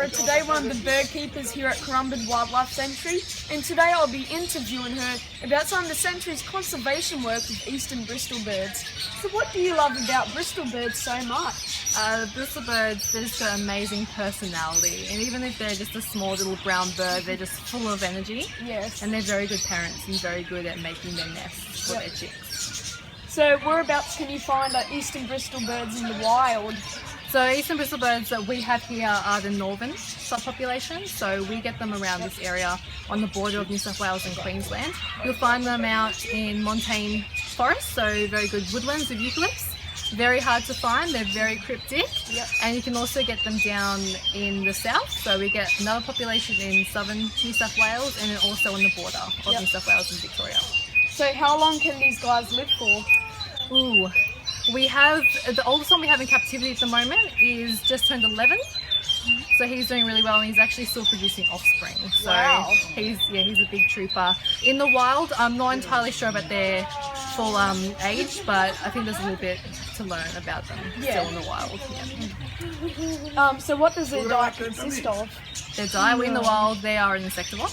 So today we're one of the bird keepers here at Currumbin Wildlife Sanctuary, and today I'll be interviewing her about some of the sanctuary's conservation work with Eastern Bristlebirds. So what do you love about Bristlebirds so much? Bristlebirds, they've just got amazing personality, and even if they're just a small little brown bird, they're just full of energy. Yes. And they're very good parents and very good at making their nests for Yep. their chicks. So whereabouts can you find Eastern Bristlebirds in the wild? So Eastern Bristlebirds that we have here are the northern subpopulation, so we get them around this area on the border of New South Wales and Queensland. You'll find them out in montane forests, so very good woodlands with eucalypts. Very hard to find, they're very cryptic. Yep. And you can also get them down in the south, so we get another population in southern New South Wales and then also on the border of Yep. New South Wales and Victoria. So how long can these guys live for? Ooh, we have, the oldest one we have in captivity at the moment is just turned 11. So he's doing really well and he's actually still producing offspring. So Wow. he's a big trooper. In the wild, I'm not entirely sure about their full age, but I think there's a little bit to learn about them still in the wild. Yeah. So what does their diet consist of? Their diet in the wild, they are an insectivore.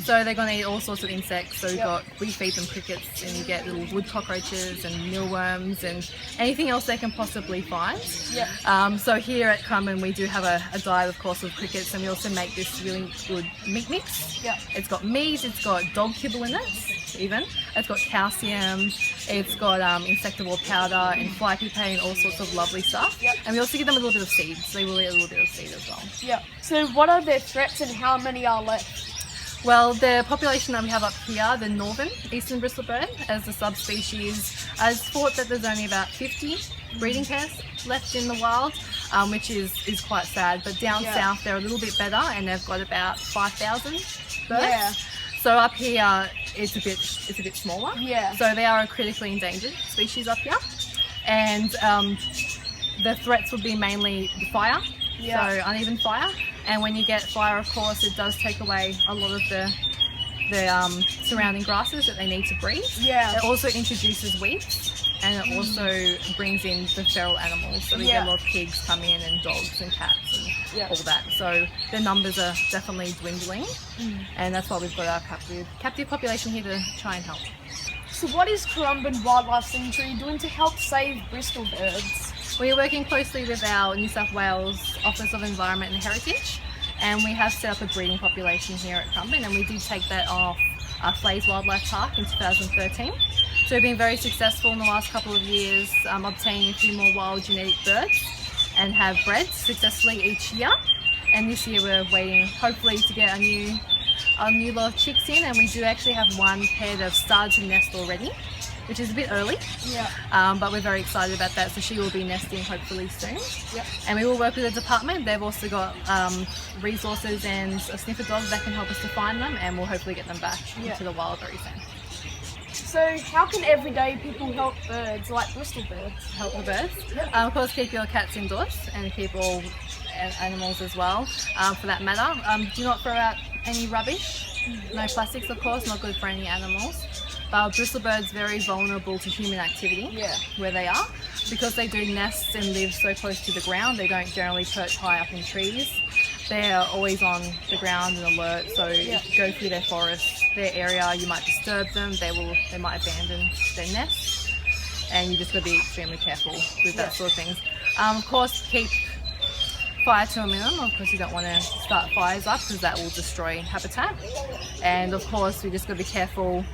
So they're going to eat all sorts of insects. So we feed them crickets, and you get little wood cockroaches and mealworms and anything else they can possibly find. Yep. So here at Currumbin we do have a diet, of course, of crickets, and we also make this really good meat mix. Yep. It's got meat, it's got dog kibble in it even, it's got calcium, it's got insectivore powder and fly pipay and all sorts of lovely stuff. Yep. And we also give them a little bit of seed, so they will eat a little bit of seed as well. Yeah. So what are their threats and how many are left? Well, the population that we have up here, the northern Eastern Bristlebird, as the subspecies, has thought that there's only about 50 breeding pairs left in the wild, which is quite sad. But down south, they're a little bit better, and they've got about 5,000 birds. Yeah. So up here, it's a bit smaller. Yeah. So they are a critically endangered species up here, and the threats would be mainly the fire. Yeah. So uneven fire, and when you get fire, of course, it does take away a lot of the surrounding grasses that they need to breathe. Yeah. It also introduces weeds, and it also brings in the feral animals. So we get a lot of pigs come in, and dogs and cats and all that. So the numbers are definitely dwindling, and that's why we've got our captive population here to try and help. So what is Currumbin Wildlife Sanctuary doing to help save Bristlebirds? We are working closely with our New South Wales Office of Environment and Heritage, and we have set up a breeding population here at Currumbin, and we did take that off Flays Wildlife Park in 2013. So we've been very successful in the last couple of years obtaining a few more wild genetic birds and have bred successfully each year. And this year we're waiting hopefully to get a new lot of chicks in, and we do actually have one pair that have started to nest already, which is a bit early, but we're very excited about that. So she will be nesting hopefully soon. Yep. And we will work with the department. They've also got resources and a sniffer dog that can help us to find them, and we'll hopefully get them back into the wild very soon. So how can everyday people help birds like Bristlebirds? Help the birds. Of course, keep your cats indoors and keep all animals as well, for that matter. Do not throw out any rubbish. No plastics, of course, not good for any animals. But Bristlebirds very vulnerable to human activity where they are, because they do nests and live so close to the ground. They don't generally perch high up in trees. They are always on the ground and alert. So if you go through their forest, their area, you might disturb them. They might abandon their nests, and you just got to be extremely careful with that sort of things. Of course, keep fire to a minimum. Of course, you don't want to start fires up because that will destroy habitat. And of course, we just got to be careful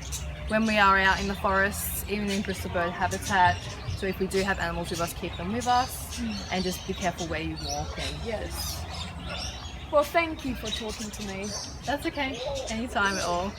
when we are out in the forests, even in Bristlebird habitat. So if we do have animals with us, keep them with us, and just be careful where you walk. And Well, thank you for talking to me. that's okay, anytime at all.